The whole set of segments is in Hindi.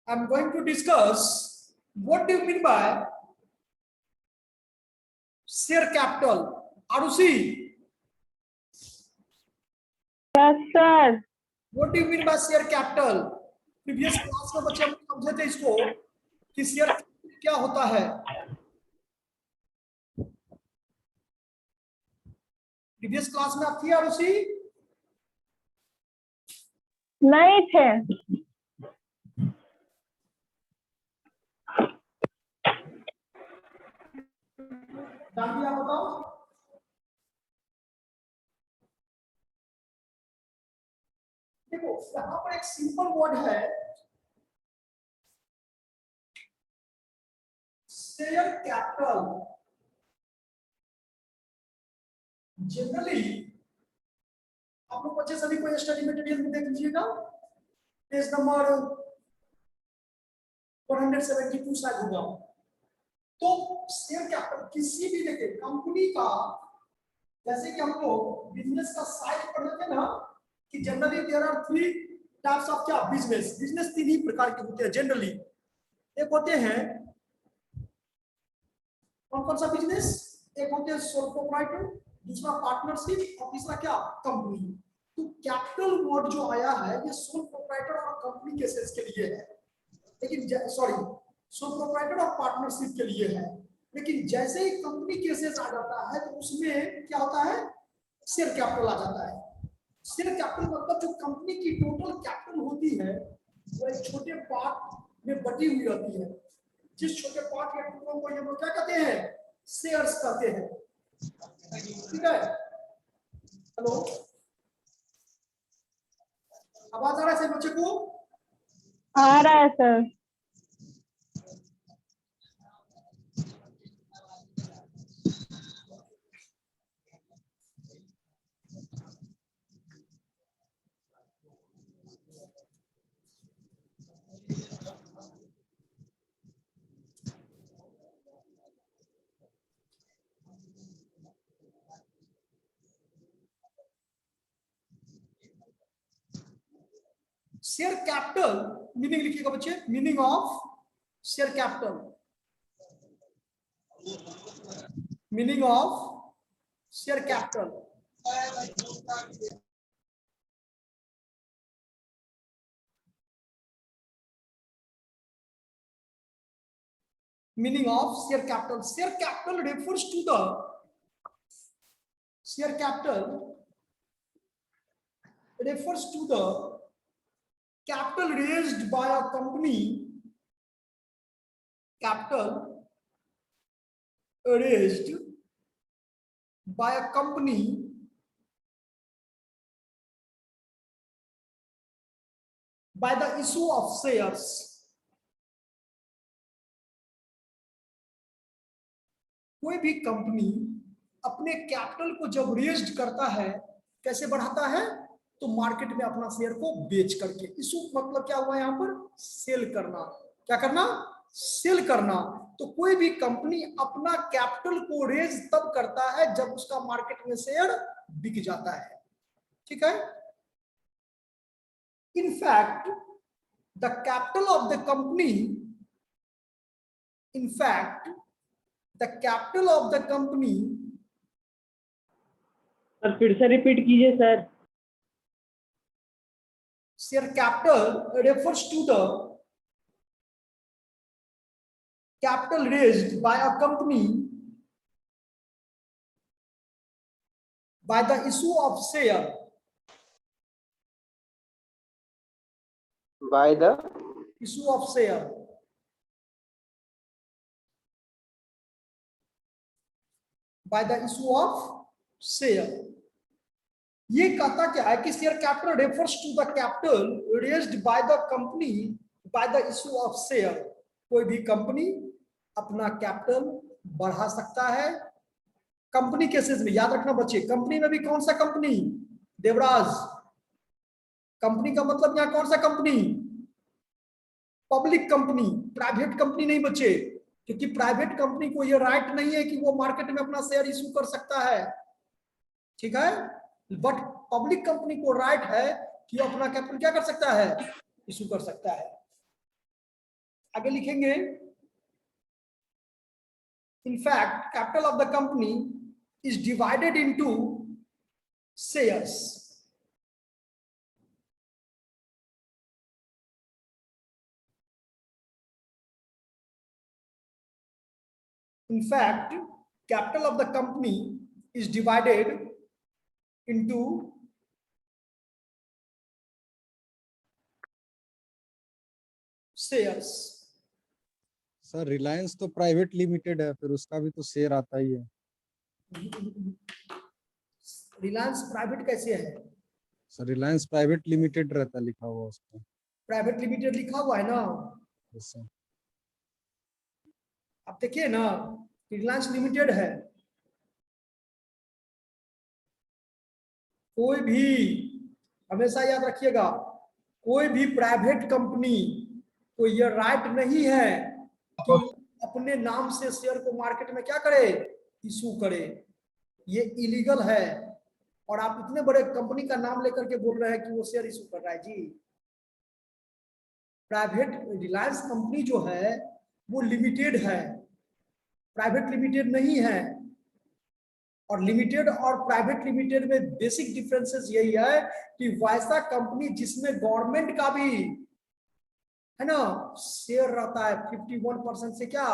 I'm going to discuss what do you mean by share capital. Arushi, Yes, sir. what do you mean by share capital? Previous class में बच्चे हम समझे थे इसको कि शेयर क्या होता है. प्रीवियस क्लास में आप थी आरुषि? नहीं थे. जानवी आप बताओ. देखो यहाँ पर एक सिंपल वर्ड है शेयर कैपिटल. जनरली आप लोग बच्चे सभी को स्टडी मटेरियल में देख लीजिएगा, पेज नंबर 172 शायद होगा. तो शेयर कैपिटल किसी भी देखिए कंपनी का, जैसे कि हम लोग बिजनेस का साइज पढ़ते थे ना कि generally there are 3 types of क्या बिजनेस. बिजनेस 3 ही प्रकार के होते हैं जनरली. एक होते हैं कौन कौन सा बिजनेस? एक होते हैं सोल प्रोप्राइटर, दूसरा पार्टनरशिप और तीसरा क्या कंपनी. तो कैपिटल वर्ड जो आया है ये सोल प्रोप्राइटर और कंपनी केसेस के लिए है, लेकिन सॉरी सोल प्रोप्राइटर और पार्टनरशिप के लिए है. लेकिन जैसे ही कंपनी केसेस आ जाता है तो उसमें क्या होता है, शेयर कैपिटल आ जाता है. शेयर कैपिटल मतलब जो कंपनी की टोटल कैपिटल होती है वो एक छोटे पार्ट में बटी हुई रहती है. जिस छोटे पार्ट या टुकड़ों को हम लोग क्या कहते हैं, शेयर्स कहते हैं. ठीक है. हेलो, आवाज आ रहा है सभी बच्चे को? आ रहा है सर. शेयर कैपिटल मीनिंग लिखिएगा बच्चे. Meaning of share capital, meaning of share capital. Meaning of share capital. Share capital refers to the share capital refers to the capital raised by a company. Capital raised by a company by the issue of shares. कोई भी कंपनी अपने कैपिटल को जब रेज्ड करता है, कैसे बढ़ाता है, तो मार्केट में अपना शेयर को बेच करके. इशू मतलब क्या हुआ यहाँ पर, सेल करना. क्या करना, सेल करना. तो कोई भी कंपनी अपना कैपिटल को रेज तब करता है जब उसका मार्केट में शेयर बिक जाता है. ठीक है. In fact the capital of the company, in fact the capital of the company. Sir फिर से रिपीट कीजिए sir. Share capital refers to the capital raised by a company by the issue of share. By the issue of share. By the issue of share. ये कहता क्या है कि share capital refers to the capital raised by the company by the issue of share. कोई भी कंपनी अपना कैपिटल बढ़ा सकता है. कंपनी केसेस में याद रखना बच्चे, कंपनी में भी कौन सा कंपनी, देवराज, कंपनी का मतलब यहाँ कौन सा company, public company, private company नहीं बच्चे. क्योंकि प्राइवेट कंपनी को ये राइट नहीं है कि वो मार्केट में अपना शेयर इशू कर सकता है. ठीक है. बट पब्लिक कंपनी को राइट है कि वो अपना कैपिटल क्या कर सकता है, इशू कर सकता है. आगे लिखेंगे, in fact capital of the company is divided into shares. In fact capital of the company is divided into shares. Sir Reliance तो प्राइवेट लिमिटेड है, फिर उसका भी तो शेयर आता ही है। रिलायंस प्राइवेट कैसे है? सर रिलायंस प्राइवेट लिमिटेड रहता लिखा हुआ उसको। प्राइवेट लिमिटेड लिखा हुआ है ना? Yes sir. आप देखिए ना, रिलायंस लिमिटेड है। कोई भी, हमेशा याद रखिएगा, कोई भी प्राइवेट कंपनी को ये राइट नहीं है कि अपने नाम से शेयर को मार्केट में क्या करे, इशू करे। ये इलीगल है। और आप इतने बड़े कंपनी का नाम लेकर के बोल रहे हैं कि वो शेयर इशू कर रहा है जी। प्राइवेट रिलायंस कंपनी जो है वो लिमिटेड है, प्राइवेट लिमिटेड नहीं है। और लिमिटेड और प्राइवेट लिमिटेड में बेसिक डिफरेंसेस यही है कि वैसा कंपनी जिसमें गवर्नमेंट का भी है ना शेयर रहता है 51% से, क्या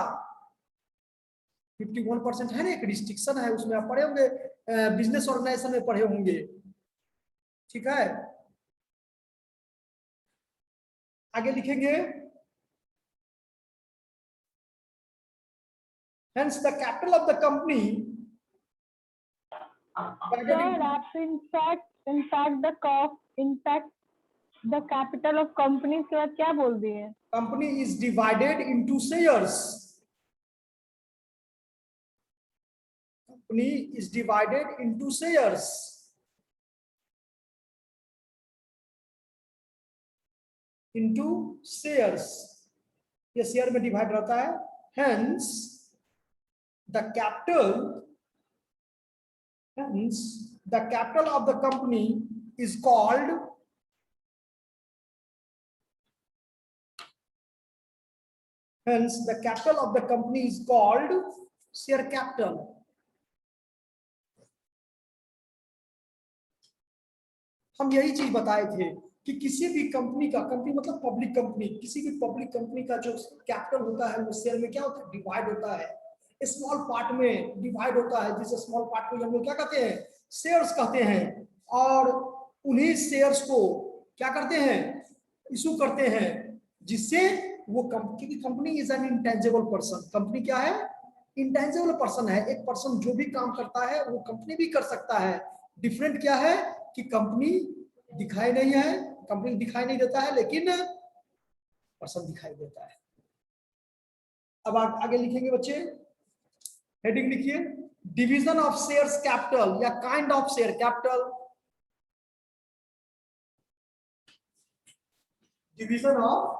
51% है ना, एक रिस्ट्रिक्शन है उसमें। आप पढ़े होंगे, बिजनेस ऑर्गेनाइजेशन में पढ़े होंगे, ठीक है। आगे लिखेंगे, hence the capital of the company Sir, आप in fact the capital of company के बाद क्या बोल दिए? company is divided into shares. Company is divided into shares. Into shares. ये शेयर में डिवाइड रहता है। Hence the capital of the company is called share capital. हम यही चीज बताए थे कि किसी भी कंपनी का, कंपनी मतलब पब्लिक कंपनी, किसी भी पब्लिक कंपनी का जो कैपिटल होता है वो शेयर में क्या होता है, डिवाइड होता है, स्मॉल पार्ट में डिवाइड होता है। जिस स्मॉल पार्ट को हम लोग क्या कहते हैं, शेयर्स कहते हैं। और उन्हीं शेयर्स को क्या करते हैं, इशू करते हैं, जिससे वो company is an intangible person. Company क्या है, इंटेंजिबल पर्सन है। एक पर्सन जो भी काम करता है वो कंपनी भी कर सकता है। डिफरेंट क्या है कि कंपनी दिखाई नहीं है, कंपनी दिखाई नहीं देता है, लेकिन पर्सन दिखाई देता है। अब आप आगे लिखेंगे बच्चे, हेडिंग लिखिए, डिवीजन ऑफ शेयर्स कैपिटल या kind of share capital. Division of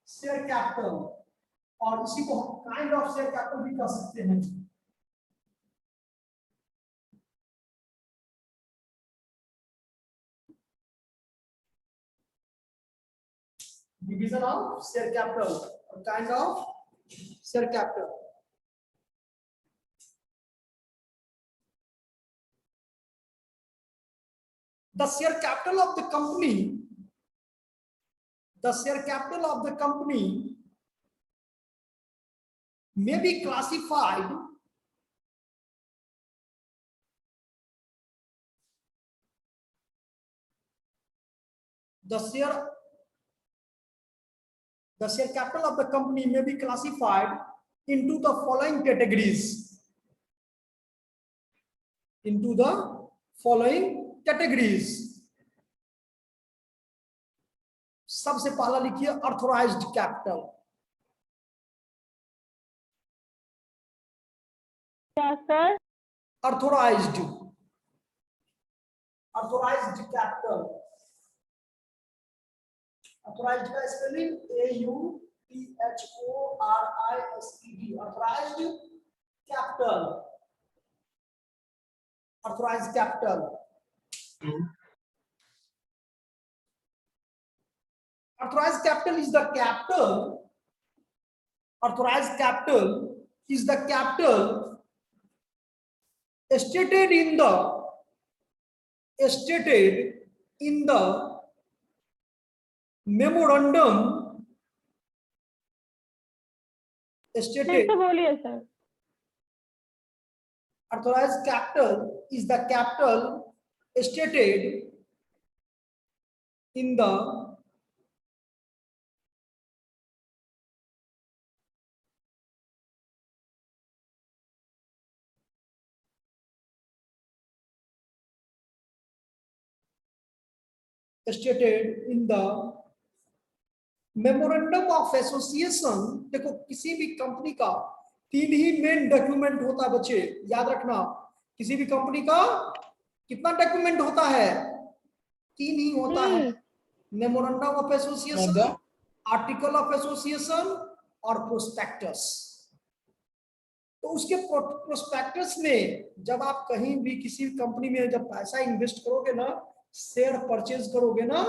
share capital, और इसी को काइंड ऑफ शेयर कैपिटल भी कह सकते हैं। डिवीजन ऑफ शेयर कैपिटल और kind of share capital. The share capital of the company, may be classified the share capital of the company may be classified into the following categories. सबसे पहला लिखिए ऑथराइज्ड कैपिटल। क्या सर? Authorised capital. ऑथराइज्ड का spelling AUTHORISED, authorised capital. Authorised capital Authorized capital is the capital. Authorized capital is the capital stated in the memorandum. फिर Stated. से बोलिए sir. Authorized capital is the capital stated in the memorandum of association. देखो किसी भी कंपनी का 3 ही मेन डॉक्यूमेंट होता है बच्चे, याद रखना। किसी भी कंपनी का कितना डॉक्यूमेंट होता है? 3 ही होता है। Memorandum of association, article of association और प्रोस्पेक्टस। तो उसके प्रोस्पेक्टस में जब आप कहीं भी किसी कंपनी में जब पैसा इन्वेस्ट करोगे ना, शेयर परचेज करोगे ना,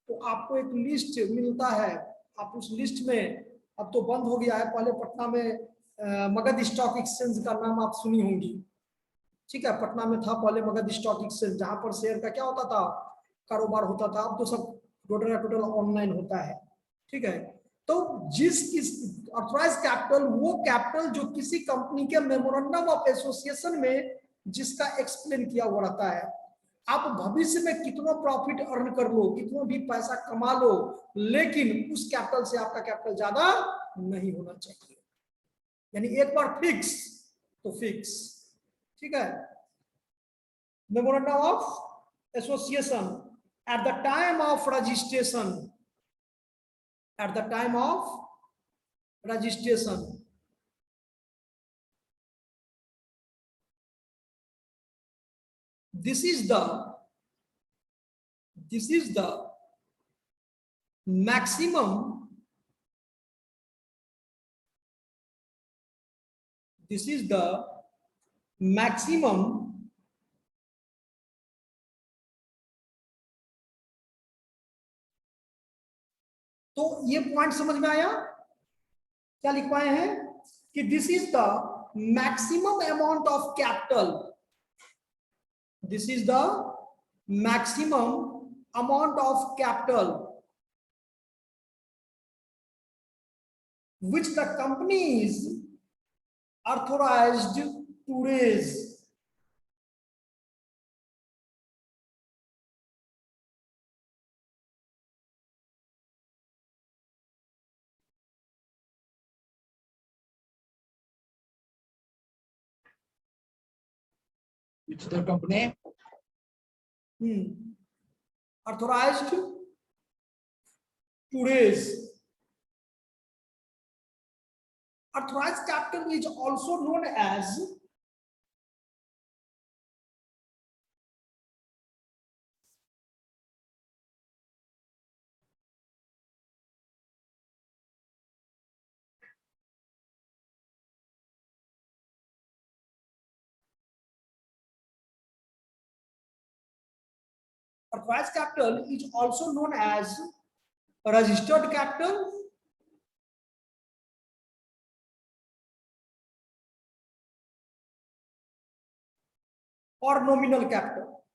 तो आपको एक लिस्ट मिलता है। आप उस लिस्ट में, अब तो बंद हो गया है, पहले पटना में मगध स्टॉक एक्सचेंज का नाम आप सुनी होंगी, ठीक है। पटना में था पहले मगध स्टॉक एक्सचेंज, जहां पर शेयर का क्या होता था, कारोबार होता था। अब तो सब टोटल ऑनलाइन होता है, ठीक है। तो जिस ऑथराइज कैपिटल, वो कैपिटल जो किसी कंपनी के मेमोरेंडम ऑफ एसोसिएशन में जिसका एक्सप्लेन किया हुआ रहता है। आप भविष्य में कितना प्रॉफिट अर्न कर लो, कितना भी पैसा कमा लो, लेकिन उस कैपिटल से आपका कैपिटल ज्यादा नहीं होना चाहिए। यानी एक बार फिक्स तो फिक्स, ठीक है। Memorandum of association at the time of registration, at the time of registration, this is the maximum, this is the maximum तो ये पॉइंट समझ में आया? क्या लिखवाए हैं कि this is the maximum amount of capital, this is the maximum amount of capital which the company is authorized to raise. Which the company authorized to raise. Authorized capital is also known as authorized capital is also known as registered capital or nominal capital.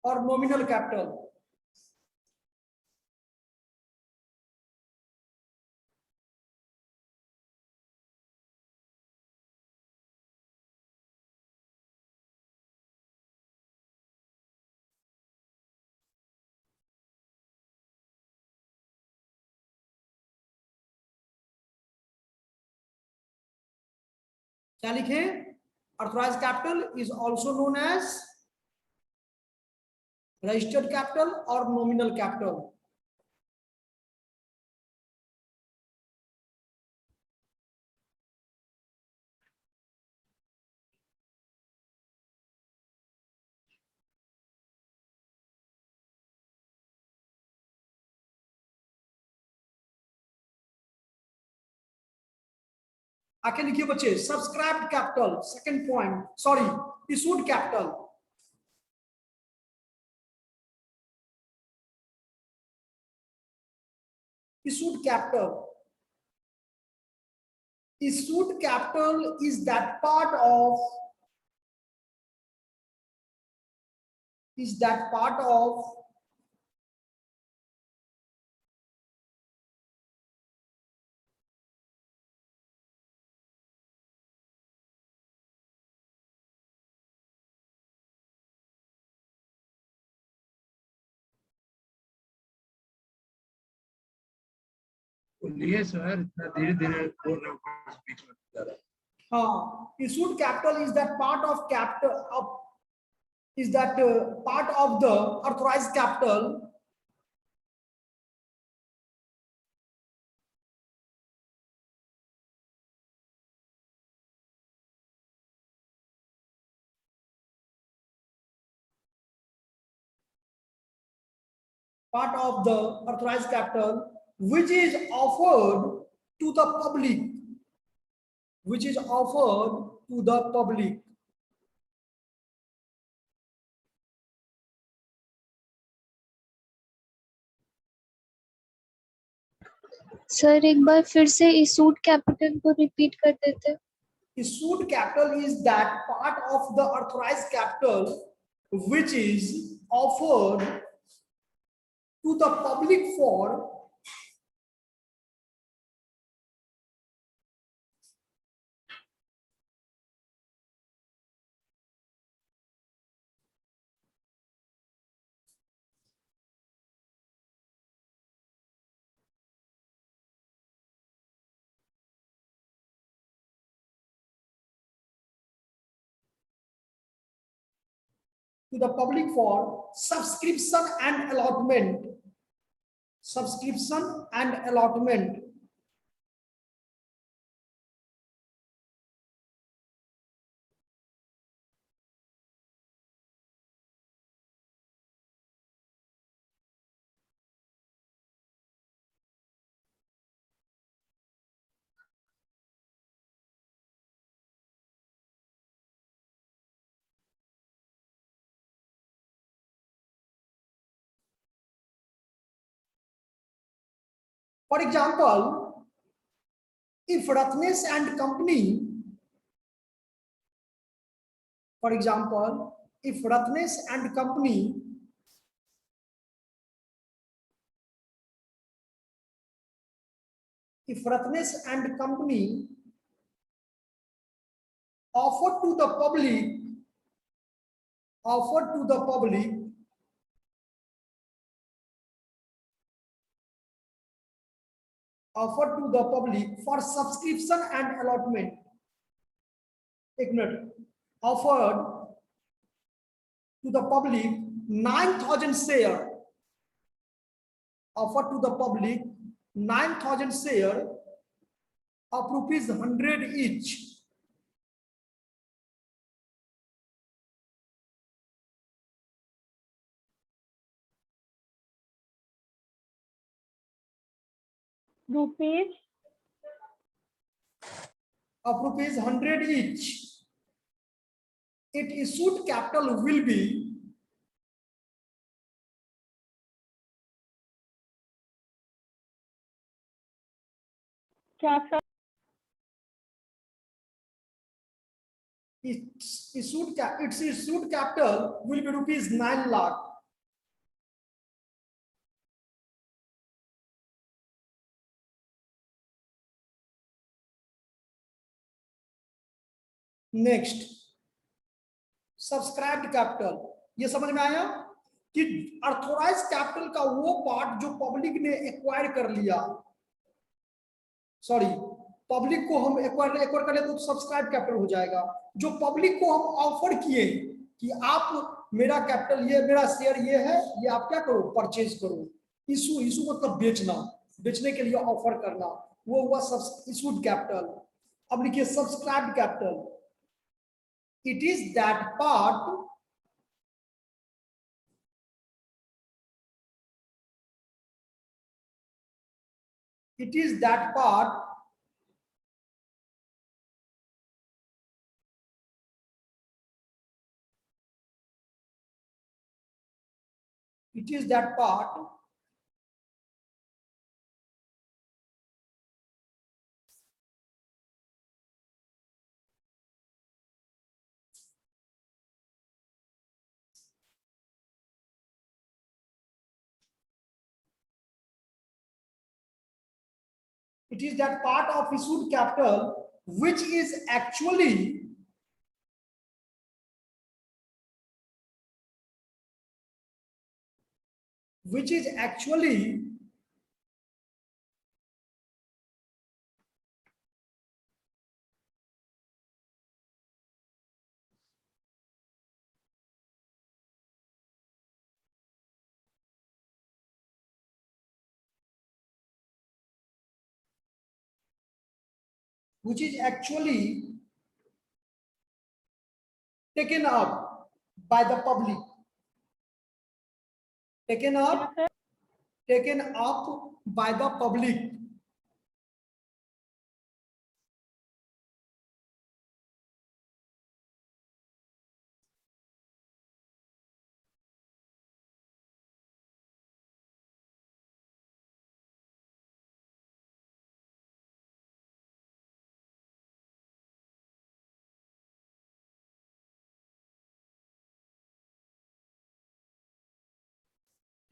Or nominal capital. क्या लिखे? Authorized capital is also known as registered capital or nominal capital. आके लिखिए बच्चे, subscribed capital, second point, sorry, issued capital. Issued capital. Issued capital is that part of बोलिए सर, इतना धीरे धीरे बोल रहे हो, बीच में जा रहा है। issued capital is that part of capital of is that part of the authorized capital which is offered to the public, which is offered to the public. Sir एक बार फिर से इशूड कैपिटल को रिपीट कर देते। Issued capital is that part of the authorized capital which is offered to the public for subscription and allotment. Subscription and allotment. For example, if Ratnesh and Company, for example, if Ratnesh and Company offer to the public for subscription and allotment. एक minute, offered to the public 9,000 share, offered to the public 9,000 share of ₹100 each. Rupees Of ₹100 each. Its issued capital will be क्या sir? its issued capital will be ₹9 lakh. Next, subscribed capital. ये समझ में आया कि अर्थोराइज कैपिटल का वो पार्ट जो पब्लिक ने एक्वायर कर लिया, सॉरी, पब्लिक को हम एक्वायर कर ले तो सब्सक्राइब कैपिटल हो जाएगा। जो पब्लिक को हम ऑफर किए कि आप मेरा कैपिटल, ये मेरा शेयर ये है, ये आप क्या करो, परचेज करो। इशू मतलब बेचना, बेचने के लिए ऑफर करना, वो हुआ इशूड कैपिटल। अब लिखिए subscribed capital. It is that part It is that part of issued capital which is actually taken up by the public, taken क्या up sir? by the public.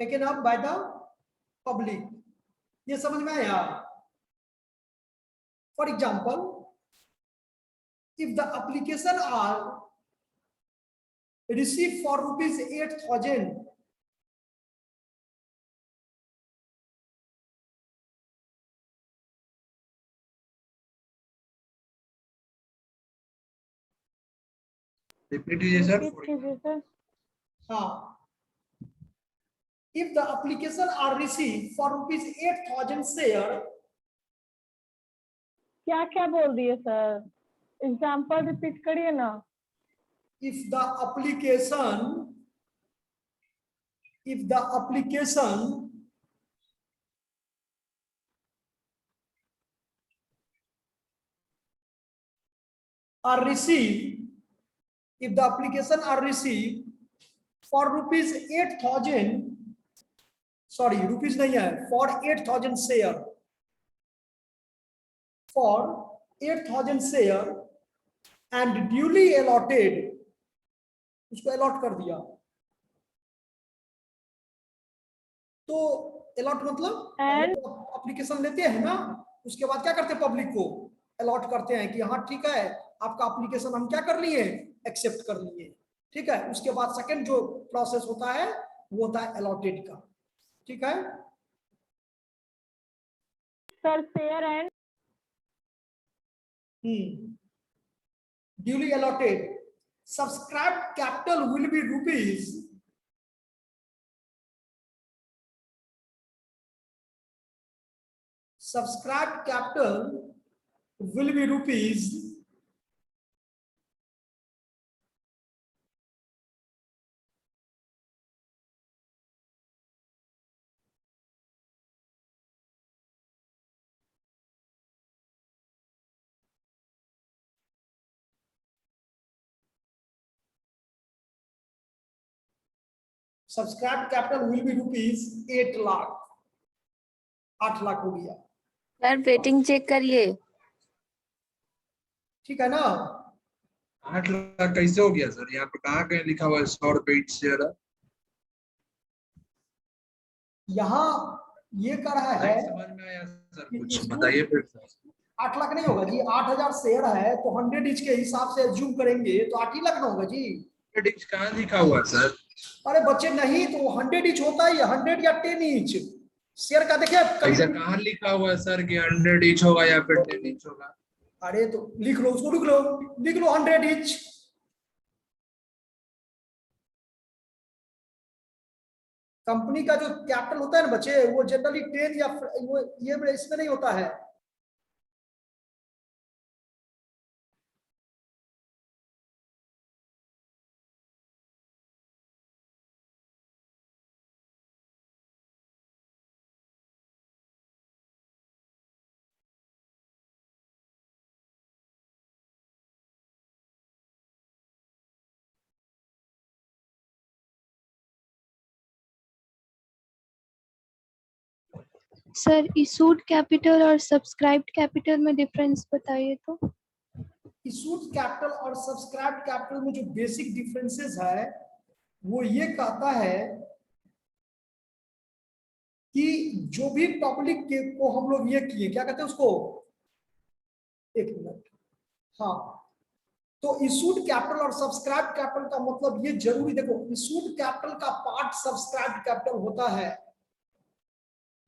Taken up by the public. ये समझ में आया? For example, if the application are received for rupees 8,000, Repeat कीजिए सर. Repeat कीजिए sir. if the application are received for rupees 8,000 share, क्या क्या बोल दिए सर? एग्जाम्पल रिपीट करिए ना. if the application are received, if the application are received for rupees 8,000, sorry, rupees नहीं है, for 8,000 share, for 8,000 share and duly allotted, उसको allot कर दिया, तो allot मतलब And? एप्लीकेशन लेते हैं ना, उसके बाद क्या करते हैं, पब्लिक को अलॉट करते हैं कि हाँ ठीक है, आपका एप्लीकेशन हम क्या कर लिए, एक्सेप्ट कर लिए, ठीक है. उसके बाद सेकंड जो प्रोसेस होता है वो होता है अलॉटेड का, ठीक है. Sir share and duly allotted, subscribed capital will be rupees, subscribed capital will be rupees subscribed capital will be rupees 8 lakh, 8 lakh हो गया, सर वेटिंग चेक करिए. ठीक है ना. 8 लाख कैसे हो गया सर? यहाँ पे कहाँ कहीं लिखा हुआ है 100 रुपए each share? यहाँ ये कर रहा है, नहीं समझ में आया सर, कुछ बताइए फिर. 8 लाख नहीं होगा जी, 8,000 शेयर है तो 100 इंच के हिसाब से एज्यूम करेंगे तो 8 ही लाख ना होगा जी. इंच कहाँ लिखा हुआ है सर? अरे बच्चे नहीं, तो 100 इंच होता है, 100 या 10 इंच शेयर का देखिए ऐसा कहाँ लिखा हुआ है सर कि 100 इंच होगा या फिर 10 इंच होगा? अरे तो लिख लो, उसको लिख लो 100 इंच. कंपनी का जो कैपिटल होता है ना बच्चे, वो जनरली 10 या वो ये इसमें नहीं होता है, सर इशूड कैपिटल और सब्सक्राइब्ड कैपिटल में डिफरेंस बताइए तो। इशूड कैपिटल और सब्सक्राइब कैपिटल में जो बेसिक डिफरेंसेस है वो ये कहता है कि जो भी पब्लिक के को हम लोग ये किए, क्या कहते हैं उसको, एक मिनट, हाँ, तो इशूड कैपिटल और सब्सक्राइब कैपिटल का मतलब ये जरूरी देखो, इशूड कैपिटल का पार्ट सब्सक्राइब कैपिटल होता है।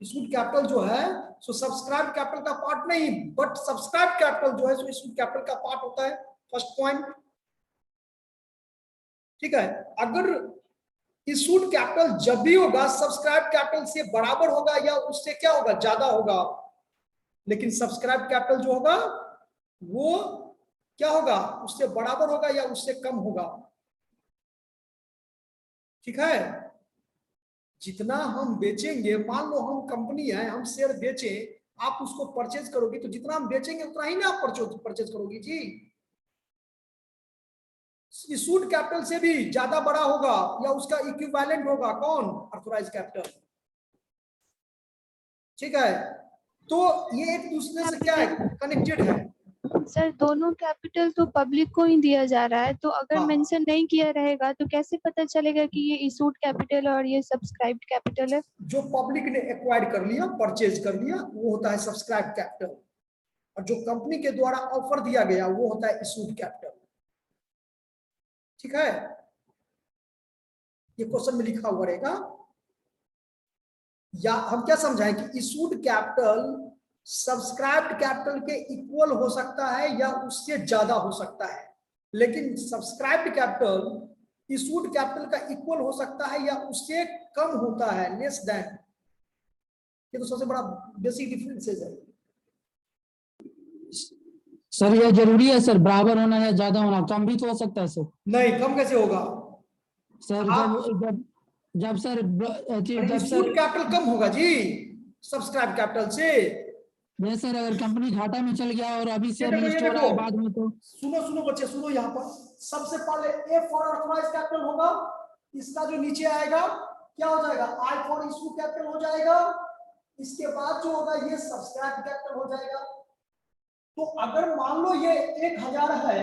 इशूड कैपिटल जो है सो सब्सक्राइब कैपिटल का पार्ट नहीं, बट सब्सक्राइब कैपिटल जो है सो इशूड कैपिटल का पार्ट होता है। फर्स्ट पॉइंट, ठीक है। अगर इशूड कैपिटल जब भी होगा सब्सक्राइब कैपिटल से बराबर होगा या उससे क्या होगा, ज्यादा होगा, लेकिन सब्सक्राइब कैपिटल जो होगा वो क्या होगा, उससे बराबर होगा या उससे कम होगा। ठीक है, जितना हम बेचेंगे, मान लो हम कंपनी है, हम शेयर बेचें, आप उसको परचेज करोगे तो जितना हम बेचेंगे उतना ही ना आप परचेज करोगी जी। इशूड कैपिटल से भी ज्यादा बड़ा होगा या उसका इक्विवेलेंट होगा कौन, ऑथराइज्ड कैपिटल। ठीक है, तो ये एक दूसरे से क्या है, कनेक्टेड है। सर दोनों कैपिटल तो पब्लिक को ही दिया जा रहा है, तो अगर हाँ। मेंशन नहीं किया रहेगा तो कैसे पता चलेगा कि ये इशूड कैपिटल और ये सब्सक्राइब्ड कैपिटल है? जो पब्लिक ने एक्वायर्ड कर लिया, परचेज कर लिया, वो होता है सब्सक्राइब कैपिटल, और जो कंपनी के द्वारा ऑफर दिया गया वो होता है इशूड कैपिटल। ठीक है, ये क्वेश्चन में लिखा हुआ रहेगा, या हम क्या समझाएं कि इशूड कैपिटल सब्सक्राइब्ड कैपिटल के इक्वल हो सकता है या उससे ज्यादा हो सकता है, लेकिन सब्सक्राइब्ड कैपिटल इशूड कैपिटल का इक्वल हो सकता है या उससे कम होता है, लेस देन। ये तो सबसे बड़ा बेसिक डिफरेंसेस है। सर ये जरूरी है सर, बराबर होना या ज्यादा होना, कम भी तो हो सकता है सर। नहीं, कम कैसे होगा सर आप, जब जब जब सर जब इशूड सर कैपिटल कम होगा जी सब्सक्राइब कैपिटल से। ये सर अगर कंपनी घाटा में चल गया और अभी ये शेयर देखो, ये लिस्ट हो रहा देखो, है बाद में तो। सुनो सुनो बच्चे, सुनो, यहाँ पर सबसे पहले ए फॉर ऑथराइज्ड कैपिटल होगा, इसका जो नीचे आएगा क्या हो जाएगा, आई फॉर इशू कैपिटल हो जाएगा, इसके बाद जो होगा ये सब्सक्राइब कैपिटल हो जाएगा। तो अगर मान लो ये 1000 है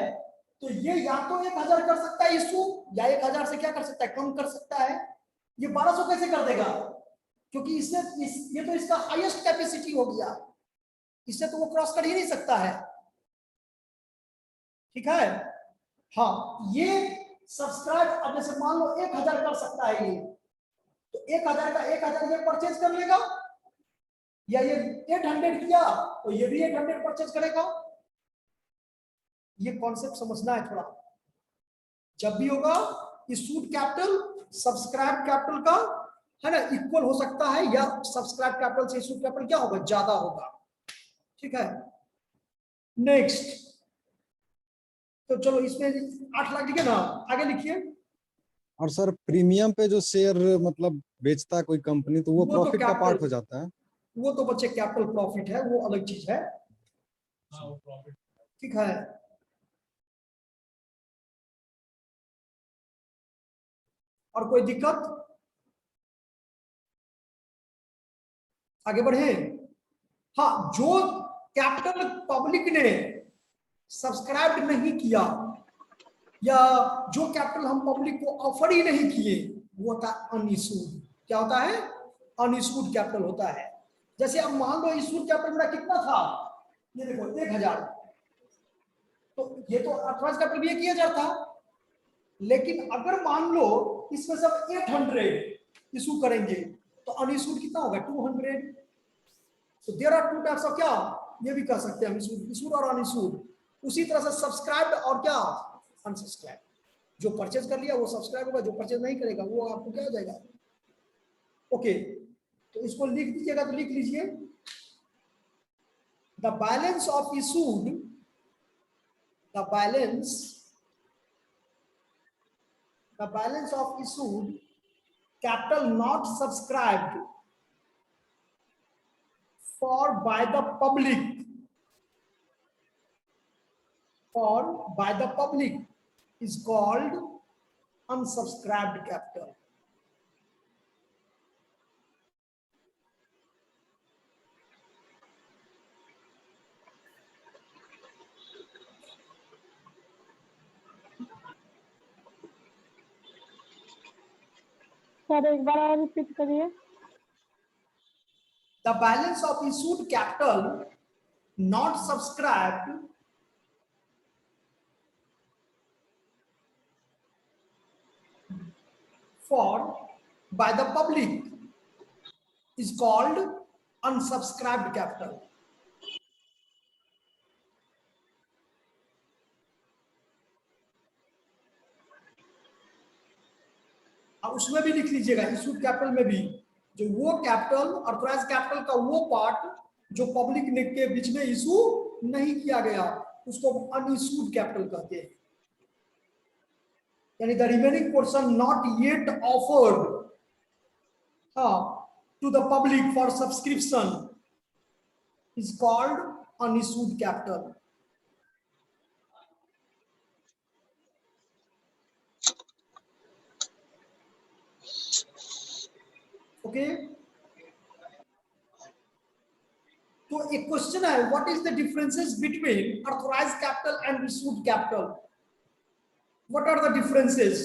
तो ये या तो 1000 कर सकता है इशू, या 1000 से क्या कर सकता है, कम कर सकता है। ये 1200 कैसे कर देगा, क्योंकि ये तो इसका हाईएस्ट कैपेसिटी हो गया, इससे तो वो क्रॉस कर ही नहीं सकता है। ठीक है, हाँ, ये सब्सक्राइब, अब जैसे मान लो 1000 कर सकता है ये, तो 1000 का 1000 ये परचेज कर लेगा, या ये 800 किया तो ये भी 800 परचेज करेगा। ये कॉन्सेप्ट समझना है थोड़ा। जब भी होगा इशूड कैपिटल सब्सक्राइब कैपिटल का है ना इक्वल हो सकता है, या सब्सक्राइब कैपिटल से इशूड कैपिटल क्या होगा, ज्यादा होगा। ठीक है, नेक्स्ट, तो चलो इसमें 8 लाख लिखे ना, आगे लिखिए। और सर प्रीमियम पे जो शेयर मतलब बेचता है कोई कंपनी, तो वो वो तो प्रॉफिट का capital- पार्ट हो जाता है। वो तो बच्चे कैपिटल प्रॉफिट है, वो अलग चीज है। ठीक है, और कोई दिक्कत, आगे बढ़े। हाँ, जो कैपिटल पब्लिक ने सब्सक्राइब नहीं किया, या जो कैपिटल हम पब्लिक को ऑफर ही नहीं किए, वो होता है अनइशूड। क्या होता है, अनइशूड कैपिटल होता है। जैसे अब मान लो इशूड कैपिटल मेरा कितना था, ये देखो 1000, तो ये तो ऑथराइज्ड कैपिटल भी 1000 था, लेकिन अगर मान लो इसमें सब 800 इशू करेंगे तो अनइशूड कितना होगा, 200। तो there are two types of, क्या ये भी कह सकते हैं हम, इशूड और अनइशूड। उसी तरह से सब्सक्राइब्ड और क्या, अनसब्सक्राइब। जो परचेज कर लिया वो सब्सक्राइब होगा, जो परचेज नहीं करेगा वो आपको क्या हो जाएगा। ओके, तो इसको लिख दीजिएगा, तो लिख लीजिए, the balance of issued, the balance of issued capital not subscribed for by the public is called unsubscribed capital. Sir एक बार और रिपीट करिए। The balance of issued capital not subscribed for by the public is called unsubscribed capital. अब उसमें भी लिख लीजिएगा, इशूड कैपिटल में भी जो वो कैपिटल ऑथराइज कैपिटल का वो पार्ट जो पब्लिक के बीच में इशू नहीं किया गया उसको अनइशूड कैपिटल कहते हैं, यानी the remaining portion not yet offered to the public for subscription is called unissued capital. Okay, तो एक क्वेश्चन है, what is the differences between authorised capital and issued capital? What are the differences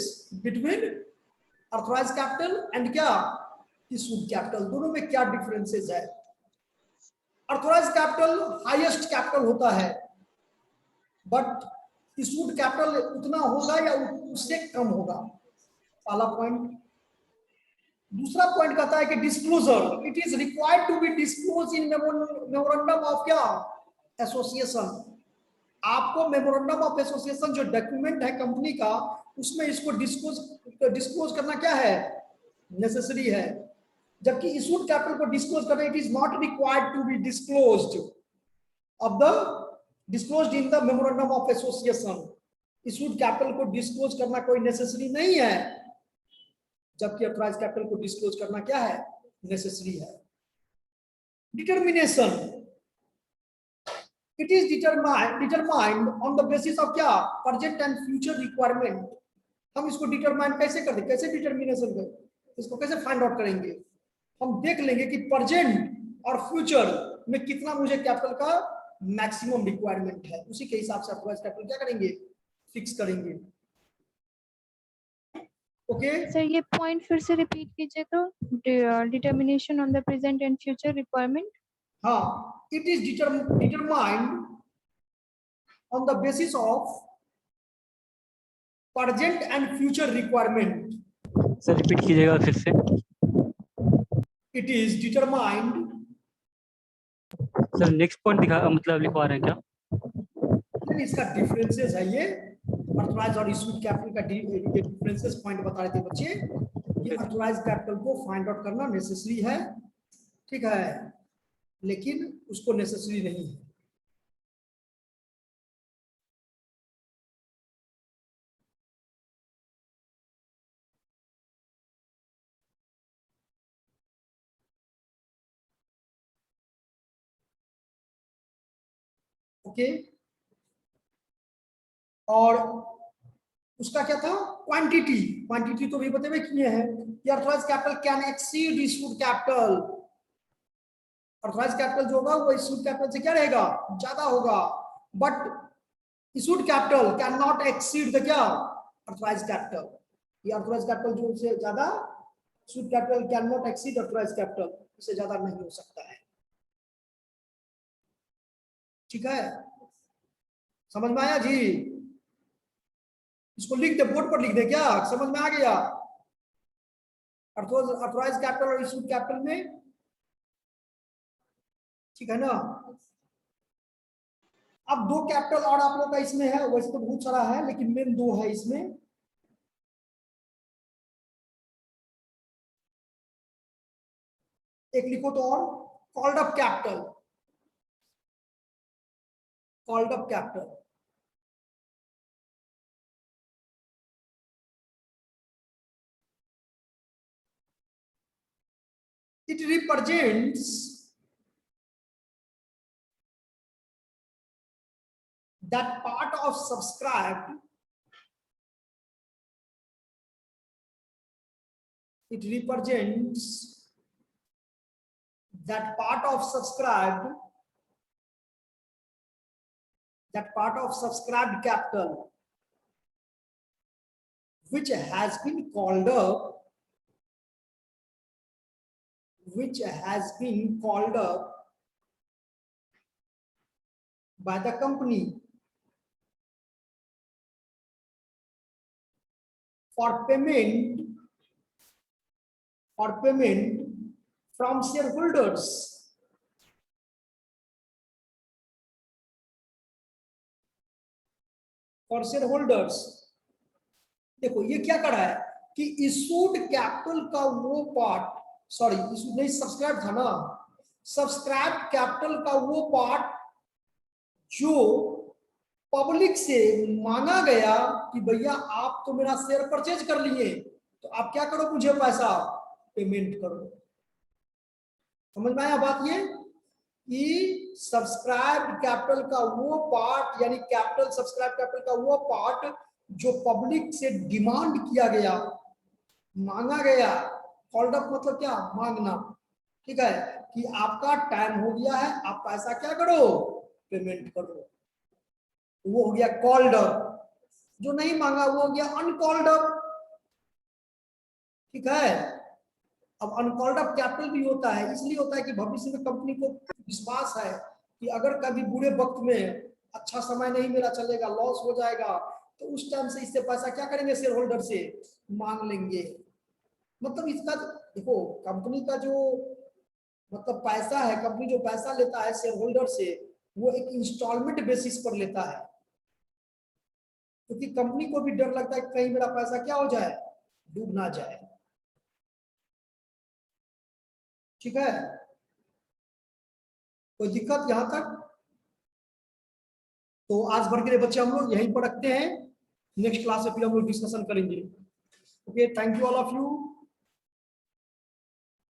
between authorised capital and क्या इशूड कैपिटल? दोनों में क्या डिफरेंसेस है? ऑथराइज्ड कैपिटल हाईएस्ट कैपिटल होता है, बट इशूड कैपिटल उतना होगा या उससे कम होगा, पहला पॉइंट। दूसरा पॉइंट कहता है कि disclosure, it is required to be disclose in memorandum of क्या एसोसिएशन। आपको मेमोरेंडम ऑफ एसोसिएशन जो डॉक्यूमेंट है कंपनी का, उसमें इसको डिस्क्लोज करना क्या है, नेसेसरी है। जबकि इशूड कैपिटल को डिस्क्लोज करना it is not required to be disclosed of the disclosed in the memorandum of association. Issued capital को डिस्क्लोज करना कोई नेसेसरी नहीं है, जबकि ऑथराइज कैपिटल को डिस्क्लोज करना क्या है, नेसेसरी है। Determination, it is determined on the basis of क्या, प्रेजेंट एंड फ्यूचर रिक्वायरमेंट। हम इसको डिटरमाइन कैसे करते, कैसे डिटर्मिनेशन करें, इसको कैसे फाइंड आउट करेंगे? हम देख लेंगे कि प्रेजेंट और फ्यूचर में कितना मुझे कैपिटल का मैक्सिमम रिक्वायरमेंट है, उसी के हिसाब से ऑथराइज कैपिटल क्या करेंगे, फिक्स करेंगे। ओके सर ये पॉइंट फिर से रिपीट कीजिए तो, determination on the present and future requirement. हाँ, it is determined on the basis of present and future requirement. Sir repeat कीजिएगा फिर से। It is determined, sir next point दिखा मतलब लिखवा रहे हैं क्या? इसका डिफरेंसेस है ये, ऑथराइज और इशूड कैपिटल का डिफरेंसेस पॉइंट बता रहे थे बच्चे कि ऑथराइज कैपिटल को फाइंड आउट करना नेसेसरी है, ठीक है, लेकिन उसको नेसेसरी नहीं है। ओके, और उसका क्या था, क्वांटिटी। क्वांटिटी तो भी बताए किए हैं कि authorise capital can exceed issued capital. Authorise capital जो होगा वो इशूड कैपिटल से क्या रहेगा, ज्यादा होगा, but issued capital can not exceed the क्या, ऑथराइज कैपिटल। ये ऑथराइज कैपिटल जो से ज्यादा, issued capital can not exceed authorise capital, इससे ज्यादा नहीं हो सकता है, ठीक है, समझ में आया जी? इसको लिख दे, बोर्ड पर लिख दे, क्या समझ में आ गया? ऑथराइज कैपिटल और इशूड कैपिटल में, ठीक है ना? अब दो कैपिटल और आप लोग का इसमें है, वैसे तो बहुत सारा है लेकिन मेन दो है इसमें। एक लिखो तो और, called up capital, called up capital, it represents that part of subscribed, it represents that part of subscribed, that part of subscribed capital which has been called up which has been called up by the company for payment from shareholders देखो ये क्या कर रहा है कि इशूड कैपिटल का वो पार्ट, सॉरी इशू नहीं, सब्सक्राइब था ना, सब्सक्राइब कैपिटल का वो पार्ट जो पब्लिक से मांगा गया कि भैया आप तो मेरा शेयर परचेज कर लिए, तो आप क्या करो, मुझे पैसा पेमेंट करो। समझ में आया बात ये कि सब्सक्राइब कैपिटल का वो पार्ट, यानी कैपिटल, सब्सक्राइब कैपिटल का वो पार्ट जो पब्लिक से डिमांड किया गया, मांगा गया। कॉल्ड अप मतलब क्या, मांगना, ठीक है, कि आपका टाइम हो गया है, आप पैसा क्या करो, पेमेंट करो, वो हो गया कॉल्ड अप। जो नहीं मांगा वो हो गया अनकॉल्ड अप, ठीक है। अब अनकॉल्ड अप कैपिटल भी होता है, इसलिए होता है कि भविष्य में कंपनी को विश्वास है कि अगर कभी बुरे वक्त में अच्छा समय नहीं मेरा चलेगा, लॉस हो जाएगा, तो उस टाइम से इससे पैसा क्या करेंगे, शेयर होल्डर से मांग लेंगे। मतलब इसका देखो, कंपनी का जो मतलब पैसा है, कंपनी जो पैसा लेता है शेयर होल्डर से, वो एक इंस्टॉलमेंट बेसिस पर लेता है, क्योंकि कंपनी को भी डर लगता है कि कहीं मेरा पैसा क्या हो जाए, डूब ना जाए, ठीक है। कोई दिक्कत यहां तक? तो आज भर के लिए बच्चे हम लोग यहीं पर रखते हैं, नेक्स्ट क्लास में फिर हम लोग डिस्कशन करेंगे। Okay, thank you all of you.